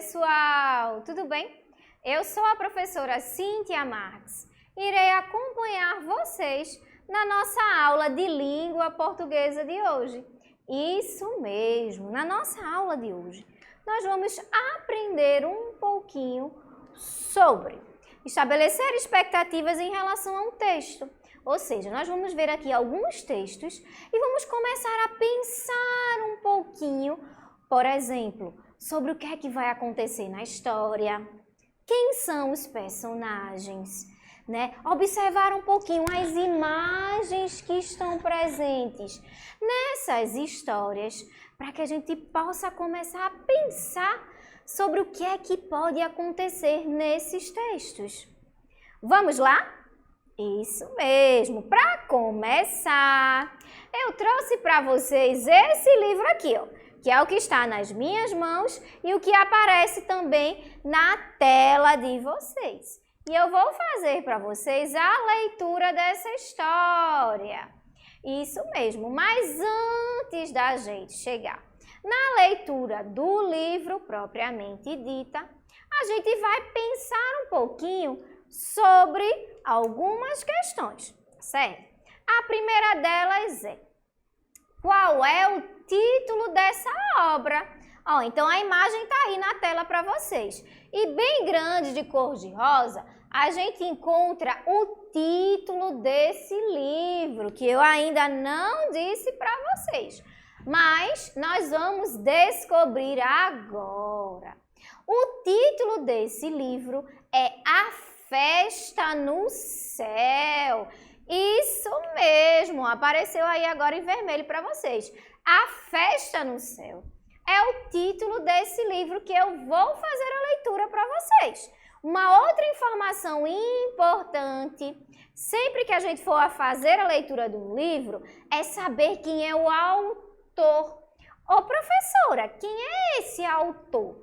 pessoal! Tudo bem? Eu sou a professora Cíntia Marques. Irei acompanhar vocês na nossa aula de língua portuguesa de hoje. Isso mesmo, na nossa aula de hoje, nós vamos aprender um pouquinho sobre estabelecer expectativas em relação a um texto. Ou seja, nós vamos ver aqui alguns textos e vamos começar a pensar um pouquinho, por exemplo, sobre o que é que vai acontecer na história, quem são os personagens, né? Observar um pouquinho as imagens que estão presentes nessas histórias, para que a gente possa começar a pensar sobre o que é que pode acontecer nesses textos. Vamos lá? Isso mesmo! Para começar, eu trouxe para vocês esse livro aqui, ó, que é o que está nas minhas mãos e o que aparece também na tela de vocês. E eu vou fazer para vocês a leitura dessa história. Isso mesmo, mas antes da gente chegar na leitura do livro propriamente dita, a gente vai pensar um pouquinho sobre algumas questões, certo? A primeira delas é: qual é o título dessa obra? Ó, então a imagem está aí na tela para vocês. E bem grande, de cor de rosa, a gente encontra o título desse livro, que eu ainda não disse para vocês, mas nós vamos descobrir agora. O título desse livro é A Festa no Céu. Isso mesmo, apareceu aí agora em vermelho para vocês. A Festa no Céu é o título desse livro que eu vou fazer a leitura para vocês. Uma outra informação importante, sempre que a gente for a fazer a leitura de um livro, é saber quem é o autor. Ô professora, quem é esse autor?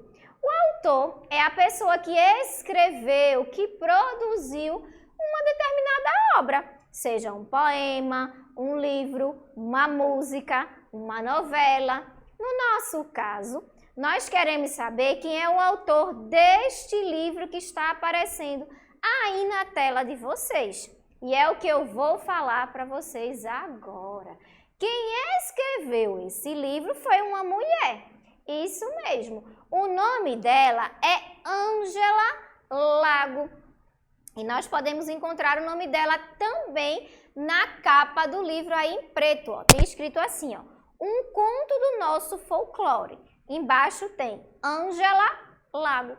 O autor é a pessoa que escreveu, que produziu uma determinada obra, seja um poema, um livro, uma música, uma novela. No nosso caso, nós queremos saber quem é o autor deste livro que está aparecendo aí na tela de vocês. E é o que eu vou falar para vocês agora. Quem escreveu esse livro foi uma mulher. Isso mesmo. O nome dela é Ângela Lago. E nós podemos encontrar o nome dela também na capa do livro aí em preto, ó. Tem escrito assim, ó: Um conto do nosso folclore. Embaixo tem Ângela Lago.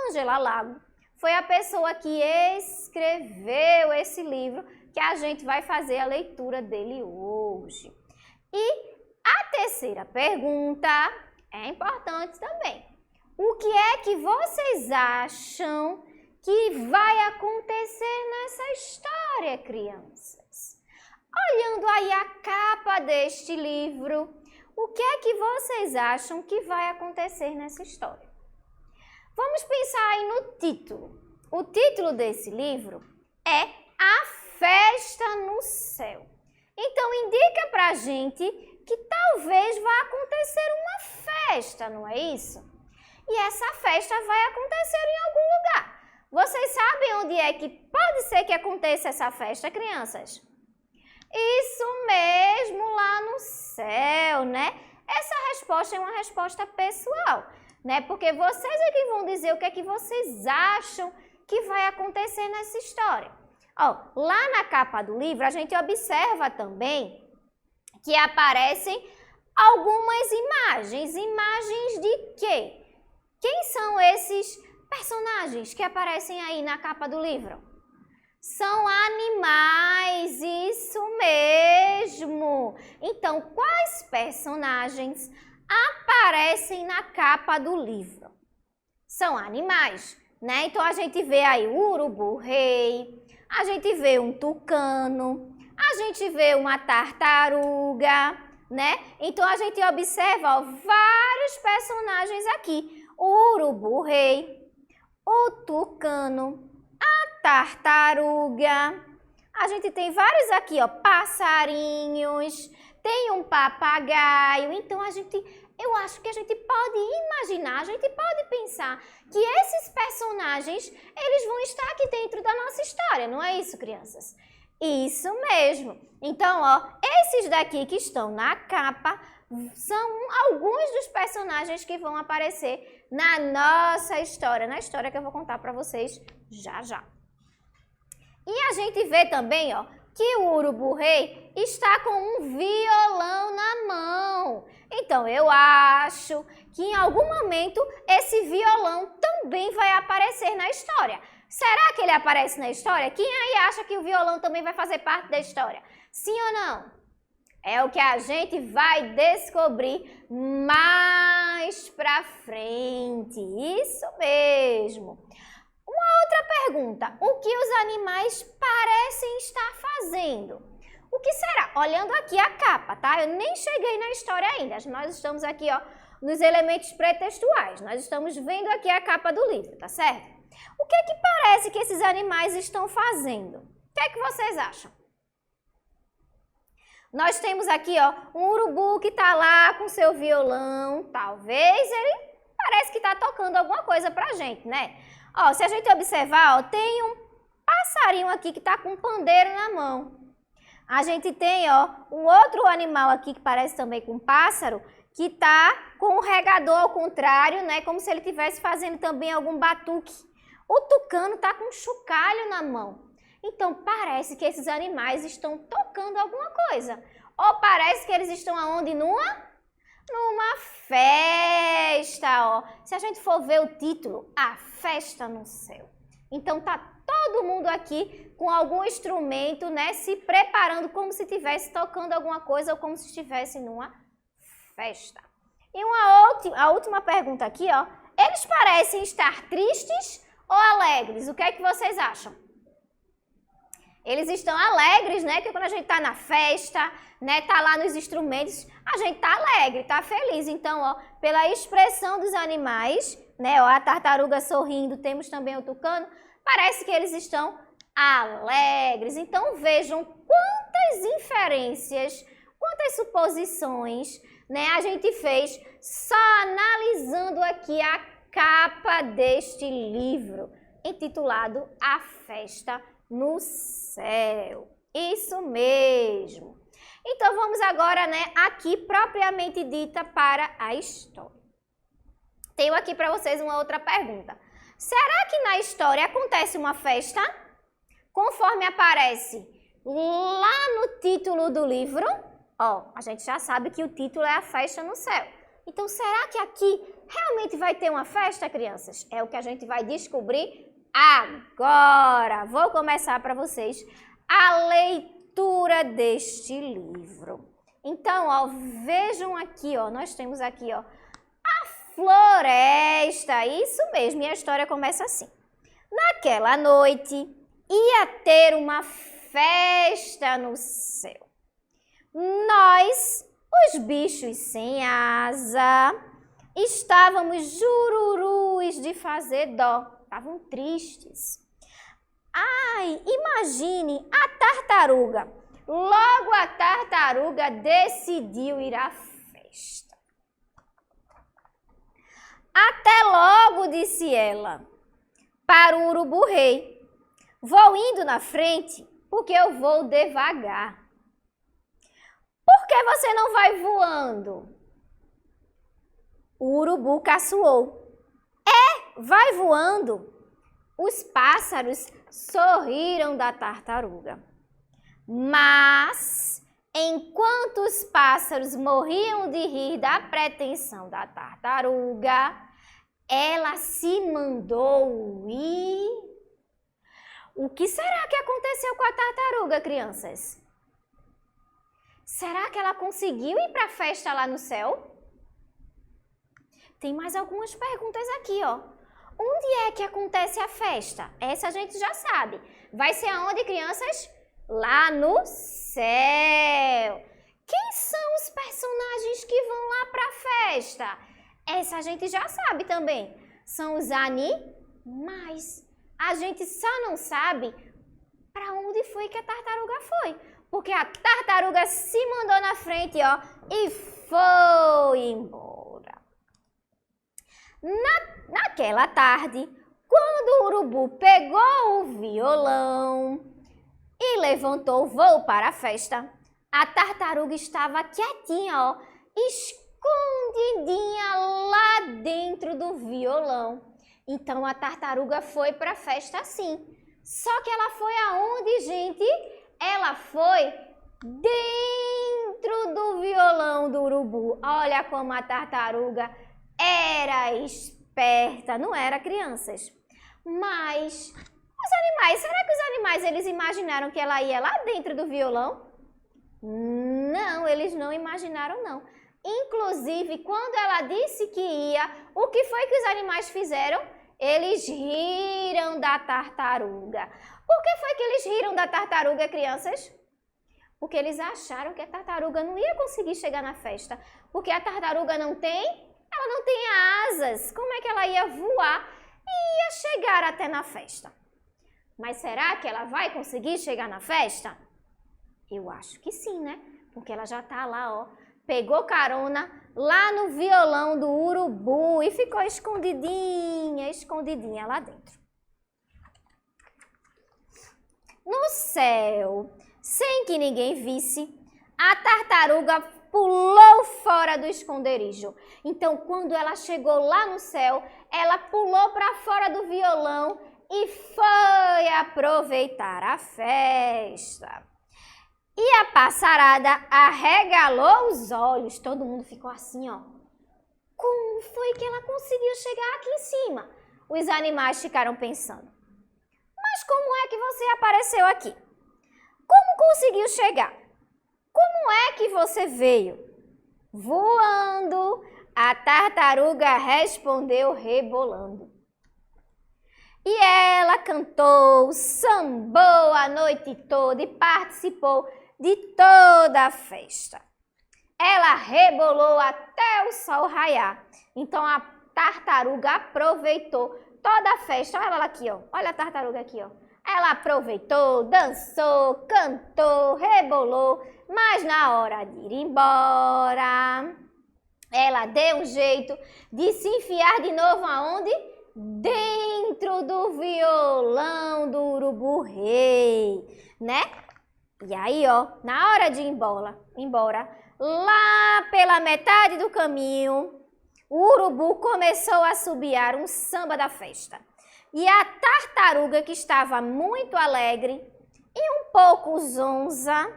Ângela Lago foi a pessoa que escreveu esse livro que a gente vai fazer a leitura dele hoje. E a terceira pergunta é importante também. O que é que vocês acham que vai acontecer nessa história, crianças? Olhando aí a capa deste livro, o que é que vocês acham que vai acontecer nessa história? Vamos pensar aí no título. O título desse livro é A Festa no Céu. Então, indica pra gente que talvez vá acontecer uma festa, não é isso? E essa festa vai acontecer em algum lugar. Vocês sabem onde é que pode ser que aconteça essa festa, crianças? Isso mesmo, lá no céu, né? Essa resposta é uma resposta pessoal, né? Porque vocês é que vão dizer o que é que vocês acham que vai acontecer nessa história. Ó, lá na capa do livro, a gente observa também que aparecem algumas imagens. Imagens de quê? Quem são esses personagens que aparecem aí na capa do livro? São animais, isso mesmo! Então, quais personagens aparecem na capa do livro? São animais, né? Então, a gente vê aí o urubu-rei, a gente vê um tucano, a gente vê uma tartaruga, né? Então, a gente observa, ó, vários personagens aqui. O urubu-rei, o tucano, a tartaruga. A gente tem vários aqui, ó, passarinhos, tem um papagaio. Então, eu acho que a gente pode imaginar, a gente pode pensar que esses personagens, eles vão estar aqui dentro da nossa história, não é isso, crianças? Isso mesmo. Então, ó, esses daqui que estão na capa são alguns dos personagens que vão aparecer na nossa história, na história que eu vou contar para vocês já já. E a gente vê também, ó, que o urubu-rei está com um violão na mão. Então, eu acho que em algum momento esse violão também vai aparecer na história. Será que ele aparece na história? Quem aí acha que o violão também vai fazer parte da história? Sim ou não? É o que a gente vai descobrir mais pra frente. Isso mesmo. Uma outra pergunta, o que os animais parecem estar fazendo? O que será? Olhando aqui a capa, tá? Eu nem cheguei na história ainda, nós estamos aqui, ó, nos elementos pré-textuais, nós estamos vendo aqui a capa do livro, tá certo? O que é que parece que esses animais estão fazendo? O que é que vocês acham? Nós temos aqui, ó, um urubu que tá lá com seu violão, talvez ele parece que tá tocando alguma coisa pra gente, né? Ó, se a gente observar, ó, tem um passarinho aqui que está com um pandeiro na mão. A gente tem, ó, um outro animal aqui que parece também com um pássaro, que está com o regador ao contrário, né? Como se ele estivesse fazendo também algum batuque. O tucano está com um chocalho na mão. Então, parece que esses animais estão tocando alguma coisa. Ou parece que eles estão aonde? Numa festa, ó. Se a gente for ver o título, A Festa no Céu. Então tá todo mundo aqui com algum instrumento, né, se preparando como se estivesse tocando alguma coisa ou como se estivesse numa festa. E a última pergunta aqui, ó. Eles parecem estar tristes ou alegres? O que é que vocês acham? Eles estão alegres, né? Porque quando a gente tá na festa, né, tá lá nos instrumentos, a gente tá alegre, tá feliz. Então, ó, pela expressão dos animais, né, ó, a tartaruga sorrindo, temos também o tucano, parece que eles estão alegres. Então, vejam quantas inferências, quantas suposições, né, a gente fez só analisando aqui a capa deste livro, intitulado A Festa no Céu. Isso mesmo. Então, vamos agora, né, aqui propriamente dita para a história. Tenho aqui para vocês uma outra pergunta. Será que na história acontece uma festa? Conforme aparece lá no título do livro, ó, a gente já sabe que o título é A Festa no Céu. Então, será que aqui realmente vai ter uma festa, crianças? É o que a gente vai descobrir agora. Vou começar para vocês a leitura deste livro. Então, ó, vejam aqui, ó, nós temos aqui, ó, a floresta. Isso mesmo, e a história começa assim. Naquela noite, ia ter uma festa no céu. Nós, os bichos sem asa, estávamos jururus de fazer dó. Estavam tristes. Ai, imagine a tartaruga. Logo a tartaruga decidiu ir à festa. Até logo, disse ela, para o urubu-rei. Vou indo na frente, porque eu vou devagar. Por que você não vai voando? O urubu caçoou. Vai voando. Os pássaros sorriram da tartaruga. Mas, enquanto os pássaros morriam de rir da pretensão da tartaruga, ela se mandou ir. O que será que aconteceu com a tartaruga, crianças? Será que ela conseguiu ir para a festa lá no céu? Tem mais algumas perguntas aqui, ó. Onde é que acontece a festa? Essa a gente já sabe. Vai ser aonde, crianças? Lá no céu. Quem são os personagens que vão lá para a festa? Essa a gente já sabe também. São os animais. A gente só não sabe para onde foi que a tartaruga foi. Porque a tartaruga se mandou na frente, ó, e foi embora. Naquela tarde, quando o urubu pegou o violão e levantou o voo para a festa, a tartaruga estava quietinha, ó, escondidinha lá dentro do violão. Então a tartaruga foi para a festa assim. Só que ela foi aonde, gente? Ela foi dentro do violão do urubu. Olha como a tartaruga era esperta, não era, crianças? Mas os animais, será que os animais eles imaginaram que ela ia lá dentro do violão? Não, eles não imaginaram não. Inclusive, quando ela disse que ia, o que foi que os animais fizeram? Eles riram da tartaruga. Por que foi que eles riram da tartaruga, crianças? Porque eles acharam que a tartaruga não ia conseguir chegar na festa. Porque a tartaruga ela não tem asas. Como é que ela ia voar e ia chegar até na festa? Mas será que ela vai conseguir chegar na festa? Eu acho que sim, né? Porque ela já tá lá, ó. Pegou carona lá no violão do urubu e ficou escondidinha lá dentro. No céu, sem que ninguém visse, a tartaruga pulou fora do esconderijo. Então, quando ela chegou lá no céu, ela pulou para fora do violão e foi aproveitar a festa. E a passarada arregalou os olhos. Todo mundo ficou assim, ó. Como foi que ela conseguiu chegar aqui em cima? Os animais ficaram pensando. Mas como é que você apareceu aqui? Como conseguiu chegar? Como é que você veio? Voando. A tartaruga respondeu rebolando. E ela cantou, sambou a noite toda e participou de toda a festa. Ela rebolou até o sol raiar. Então a tartaruga aproveitou toda a festa. Olha ela aqui, ó. Olha a tartaruga aqui, ó. Ela aproveitou, dançou, cantou, rebolou, mas na hora de ir embora, ela deu um jeito de se enfiar de novo aonde? Dentro do violão do urubu rei, né? E aí, ó, na hora de ir embora, lá pela metade do caminho, o urubu começou a assobiar um samba da festa. E a tartaruga, que estava muito alegre e um pouco zonza,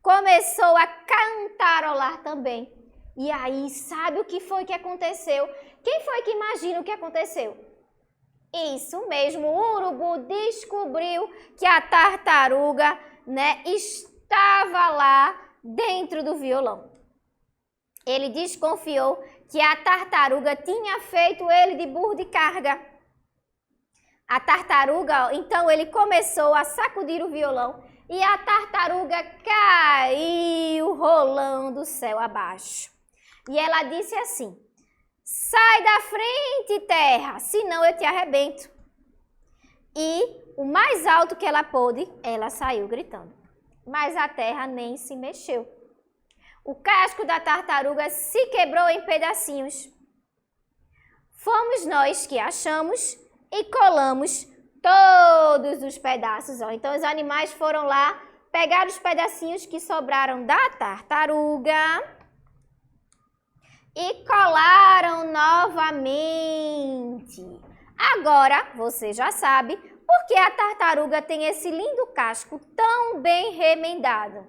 começou a cantarolar também. E aí, sabe o que foi que aconteceu? Quem foi que imagina o que aconteceu? Isso mesmo, o urubu descobriu que a tartaruga, né, estava lá dentro do violão. Ele desconfiou que a tartaruga tinha feito ele de burro de carga. A tartaruga, então ele começou a sacudir o violão e a tartaruga caiu rolando o céu abaixo. E ela disse assim: sai da frente, terra, senão eu te arrebento. E o mais alto que ela pôde, ela saiu gritando. Mas a terra nem se mexeu. O casco da tartaruga se quebrou em pedacinhos. Fomos nós que achamos e colamos todos os pedaços. Ó. Então os animais foram lá, pegaram os pedacinhos que sobraram da tartaruga e colaram novamente. Agora você já sabe por que a tartaruga tem esse lindo casco tão bem remendado.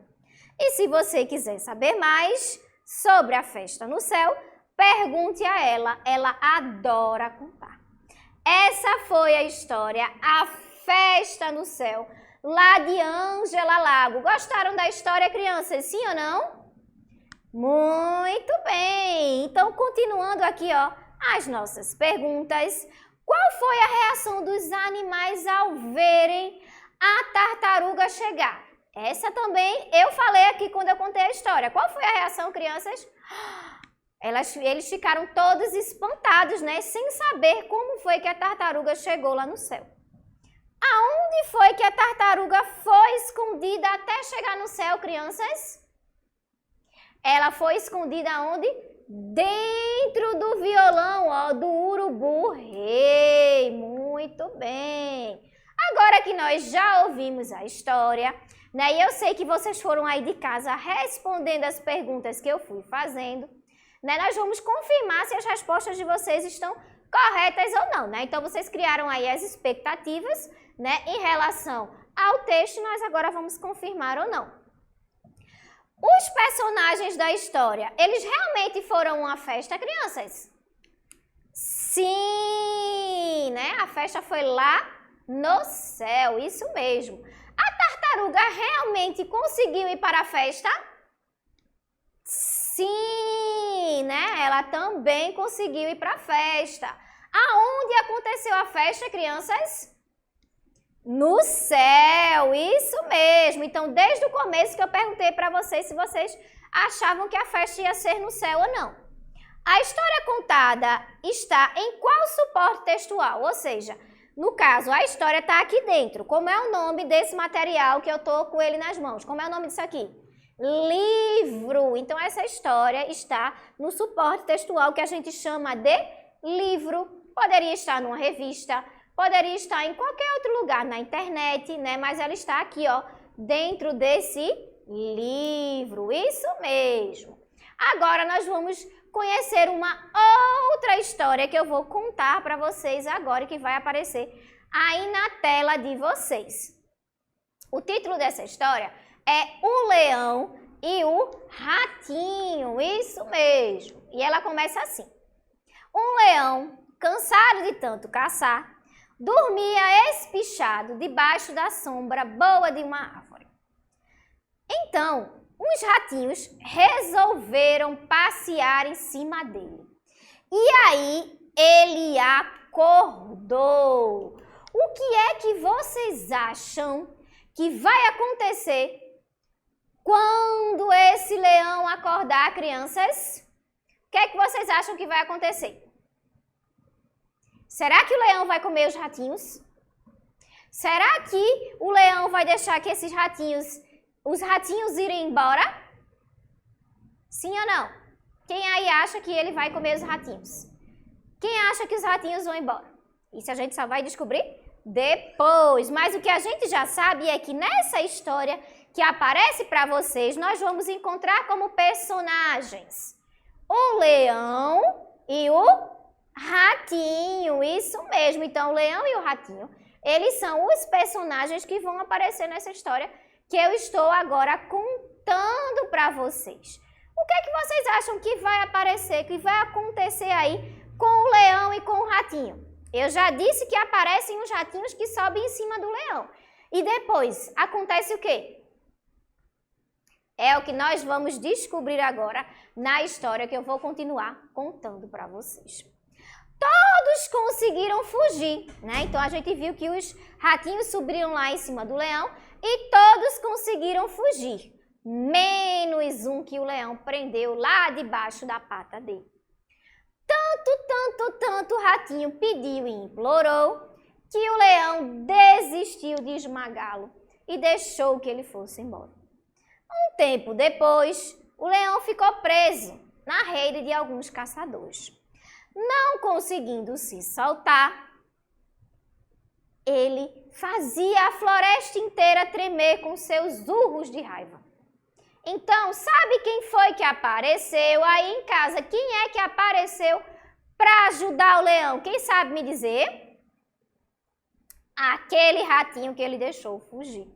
E se você quiser saber mais sobre a festa no céu, pergunte a ela. Ela adora contar. Essa foi a história, a festa no céu, lá de Ângela Lago. Gostaram da história, crianças? Sim ou não? Muito bem! Então, continuando aqui, ó, as nossas perguntas. Qual foi a reação dos animais ao verem a tartaruga chegar? Essa também eu falei aqui quando eu contei a história. Qual foi a reação, crianças? Eles ficaram todos espantados, né? Sem saber como foi que a tartaruga chegou lá no céu. Aonde foi que a tartaruga foi escondida até chegar no céu, crianças? Ela foi escondida onde? Dentro do violão, ó, do urubu-rei. Muito bem. Agora que nós já ouvimos a história, né? E eu sei que vocês foram aí de casa respondendo as perguntas que eu fui fazendo, né? Nós vamos confirmar se as respostas de vocês estão corretas ou não, né? Então, vocês criaram aí as expectativas, né? Em relação ao texto, nós agora vamos confirmar ou não. Os personagens da história, eles realmente foram uma festa, crianças? Sim, né? A festa foi lá no céu, isso mesmo. A tartaruga realmente conseguiu ir para a festa? Sim, né? Ela também conseguiu ir para a festa. Aonde aconteceu a festa, crianças? No céu, isso mesmo. Então, desde o começo que eu perguntei para vocês se vocês achavam que a festa ia ser no céu ou não. A história contada está em qual suporte textual? Ou seja, no caso, a história está aqui dentro. Como é o nome desse material que eu estou com ele nas mãos? Como é o nome disso aqui? Livro. Então, essa história está no suporte textual que a gente chama de livro. Poderia estar numa revista, poderia estar em qualquer outro lugar na internet, né? Mas ela está aqui, ó, dentro desse livro. Isso mesmo. Agora nós vamos conhecer uma outra história que eu vou contar para vocês agora, que vai aparecer aí na tela de vocês. O título dessa história é O Leão e o Ratinho. Isso mesmo. E ela começa assim. Um leão, cansado de tanto caçar, dormia espichado debaixo da sombra boa de uma árvore. Então, uns ratinhos resolveram passear em cima dele. E aí, ele acordou. O que é que vocês acham que vai acontecer quando esse leão acordar, crianças? O que é que vocês acham que vai acontecer? Será que o leão vai comer os ratinhos? Será que o leão vai deixar que esses ratinhos, os ratinhos irem embora? Sim ou não? Quem aí acha que ele vai comer os ratinhos? Quem acha que os ratinhos vão embora? Isso a gente só vai descobrir depois. Mas o que a gente já sabe é que nessa história que aparece para vocês, nós vamos encontrar como personagens o leão e o ratinho. Isso mesmo. Então, o leão e o ratinho, eles são os personagens que vão aparecer nessa história que eu estou agora contando para vocês. O que é que vocês acham que vai aparecer, que vai acontecer aí com o leão e com o ratinho? Eu já disse que aparecem os ratinhos que sobem em cima do leão. E depois, acontece o quê? É o que nós vamos descobrir agora na história que eu vou continuar contando para vocês. Todos conseguiram fugir, né? Então, a gente viu que os ratinhos subiram lá em cima do leão e todos conseguiram fugir, menos um que o leão prendeu lá debaixo da pata dele. Tanto o ratinho pediu e implorou que o leão desistiu de esmagá-lo e deixou que ele fosse embora. Um tempo depois, o leão ficou preso na rede de alguns caçadores. Não conseguindo se soltar, ele fazia a floresta inteira tremer com seus urros de raiva. Então, sabe quem foi que apareceu aí em casa? Quem é que apareceu para ajudar o leão? Quem sabe me dizer? Aquele ratinho que ele deixou fugir,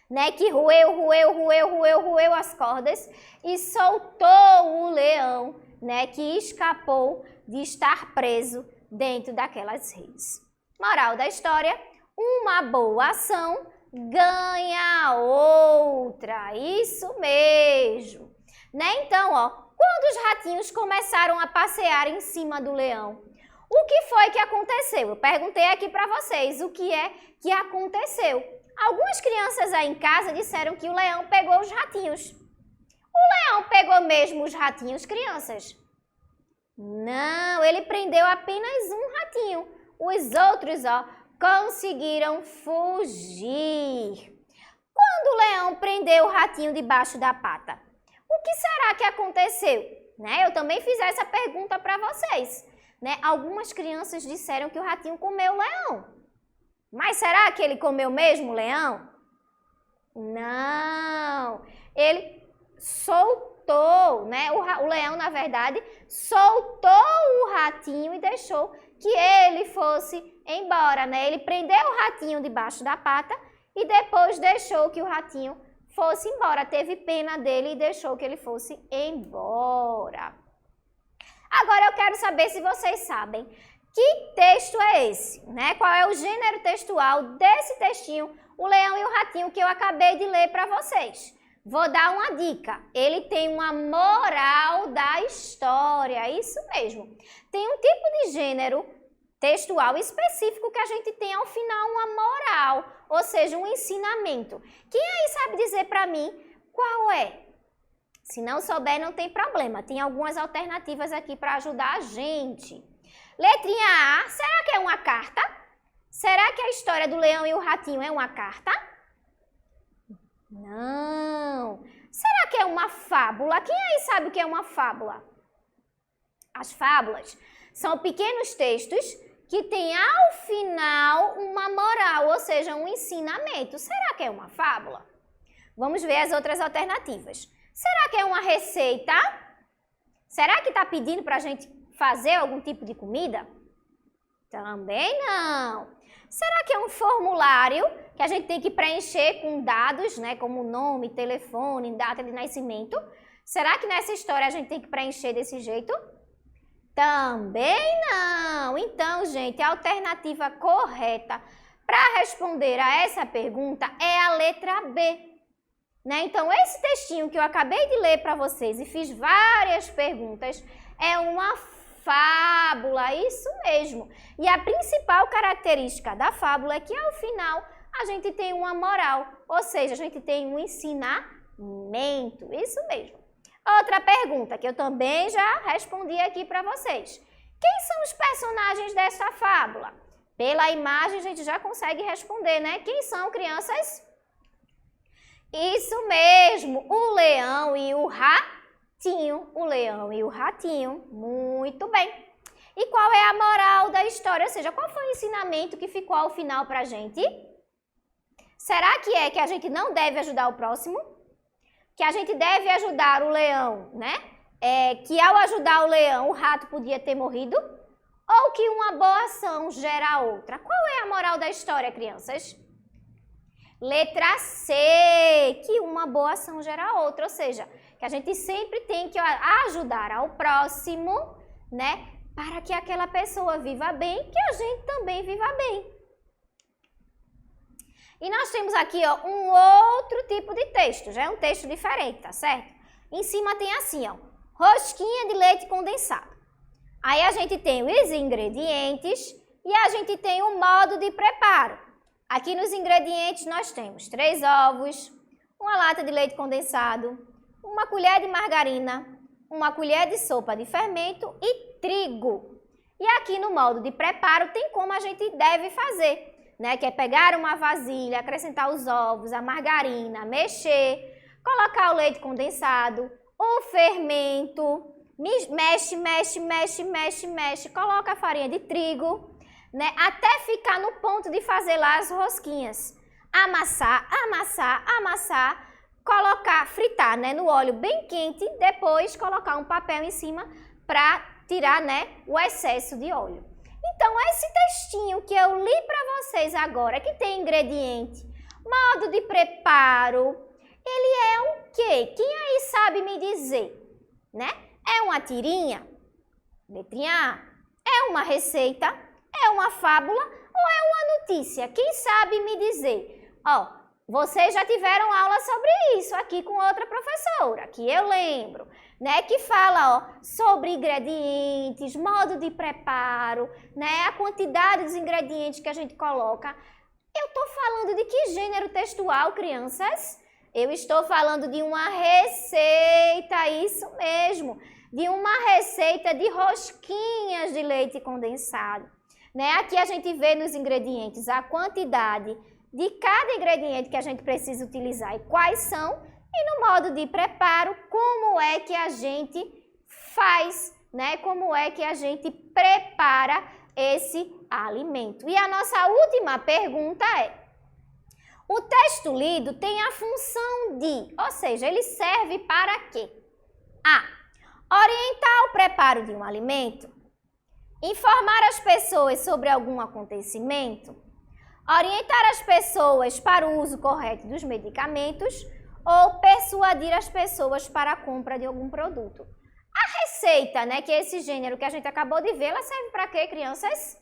né? Que roeu as cordas e soltou o leão, né? Que escapou de estar preso dentro daquelas redes. Moral da história: uma boa ação ganha outra. Isso mesmo, né? Então, ó, quando os ratinhos começaram a passear em cima do leão, o que foi que aconteceu? Eu perguntei aqui para vocês o que é que aconteceu. Algumas crianças aí em casa disseram que o leão pegou os ratinhos. O leão pegou mesmo os ratinhos, crianças? Não, ele prendeu apenas um ratinho. Os outros, ó, conseguiram fugir. Quando o leão prendeu o ratinho debaixo da pata, o que será que aconteceu? Né? Eu também fiz essa pergunta para vocês. Né? Algumas crianças disseram que o ratinho comeu o leão. Mas será que ele comeu mesmo o leão? Não. Ele soltou, né? O leão, na verdade, soltou o ratinho e deixou que ele fosse embora, né? Ele prendeu o ratinho debaixo da pata e depois deixou que o ratinho fosse embora. Teve pena dele e deixou que ele fosse embora. Agora eu quero saber se vocês sabem que texto é esse, né? Qual é o gênero textual desse textinho, O Leão e o Ratinho, que eu acabei de ler para vocês. Vou dar uma dica. Ele tem uma moral da história, isso mesmo. Tem um tipo de gênero textual específico que a gente tem ao final uma moral, ou seja, um ensinamento. Quem aí sabe dizer para mim qual é? Se não souber, não tem problema. Tem algumas alternativas aqui para ajudar a gente. Letrinha A, será que é uma carta? Será que a história do leão e o ratinho é uma carta? Não. Será que é uma fábula? Quem aí sabe o que é uma fábula? As fábulas são pequenos textos que têm ao final uma moral, ou seja, um ensinamento. Será que é uma fábula? Vamos ver as outras alternativas. Será que é uma receita? Será que está pedindo para a gente fazer algum tipo de comida? Também não. Será que é um formulário que a gente tem que preencher com dados, né, como nome, telefone, data de nascimento? Será que nessa história a gente tem que preencher desse jeito? Também não. Então, gente, a alternativa correta para responder a essa pergunta é a letra B. Né? Então, esse textinho que eu acabei de ler para vocês e fiz várias perguntas é uma fábula, isso mesmo. E a principal característica da fábula é que ao final a gente tem uma moral, ou seja, a gente tem um ensinamento, isso mesmo. Outra pergunta que eu também já respondi aqui para vocês. Quem são os personagens dessa fábula? Pela imagem a gente já consegue responder, né? Quem são, crianças? Isso mesmo, o leão e o ratinho. O leão e o ratinho. Muito bem. E qual é a moral da história? Ou seja, qual foi o ensinamento que ficou ao final para a gente? Será que é que a gente não deve ajudar o próximo? Que a gente deve ajudar o leão, né? Que ao ajudar o leão, o rato podia ter morrido? Ou que uma boa ação gera outra? Qual é a moral da história, crianças? Letra C, que uma boa ação gera outra, ou seja, que a gente sempre tem que ajudar ao próximo, né, para que aquela pessoa viva bem, que a gente também viva bem. E nós temos aqui, ó, um outro tipo de texto, já é um texto diferente, tá certo? Em cima tem assim, ó, rosquinha de leite condensado. Aí a gente tem os ingredientes e a gente tem o modo de preparo. Aqui nos ingredientes nós temos 3 ovos, uma lata de leite condensado, uma colher de margarina, uma colher de sopa de fermento e trigo. E aqui no modo de preparo tem como a gente deve fazer, né? Que é pegar uma vasilha, acrescentar os ovos, a margarina, mexer, colocar o leite condensado, o fermento, mexe, mexe, mexe, mexe, mexe, coloca a farinha de trigo, né, até ficar no ponto de fazer lá as rosquinhas. Amassar, amassar, amassar, colocar, fritar, né, no óleo bem quente, depois colocar um papel em cima para tirar, né, o excesso de óleo. Então, esse textinho que eu li para vocês agora, que tem ingrediente, modo de preparo, ele é o quê? Quem aí sabe me dizer, né? É uma tirinha? Letrinha A. É uma receita? É uma fábula ou é uma notícia? Quem sabe me dizer? Ó, vocês já tiveram aula sobre isso aqui com outra professora, que eu lembro, né? Que fala, ó, sobre ingredientes, modo de preparo, né? A quantidade dos ingredientes que a gente coloca. Eu tô falando de que gênero textual, crianças? Eu estou falando de uma receita, isso mesmo, de uma receita de rosquinhas de leite condensado. Né? Aqui a gente vê nos ingredientes a quantidade de cada ingrediente que a gente precisa utilizar e quais são, E no modo de preparo, como é que a gente faz, né? Como é que a gente prepara esse alimento? E a nossa última pergunta é: o texto lido tem a função de, ou seja, ele serve para quê? A. Orientar o preparo de um alimento. Informar as pessoas sobre algum acontecimento. Orientar as pessoas para o uso correto dos medicamentos ou persuadir as pessoas para a compra de algum produto. A receita, né, que é esse gênero que a gente acabou de ver, ela serve para quê, crianças?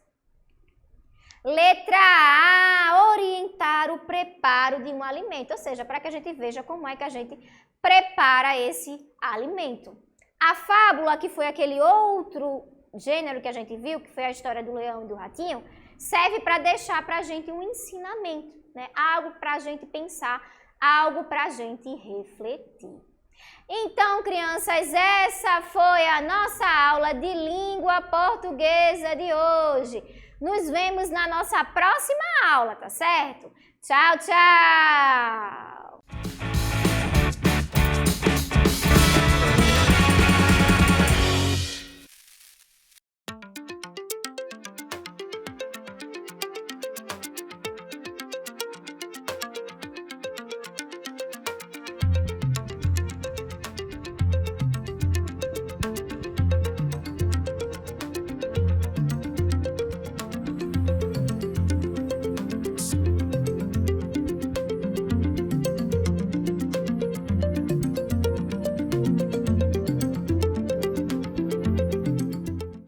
Letra A, orientar o preparo de um alimento, ou seja, para que a gente veja como é que a gente prepara esse alimento. A fábula, que foi aquele outro gênero que a gente viu, que foi a história do leão e do ratinho, serve para deixar para a gente um ensinamento, né? Algo para a gente pensar, algo para a gente refletir. Então, crianças, essa foi a nossa aula de língua portuguesa de hoje. Nos vemos na nossa próxima aula, tá certo? Tchau, tchau!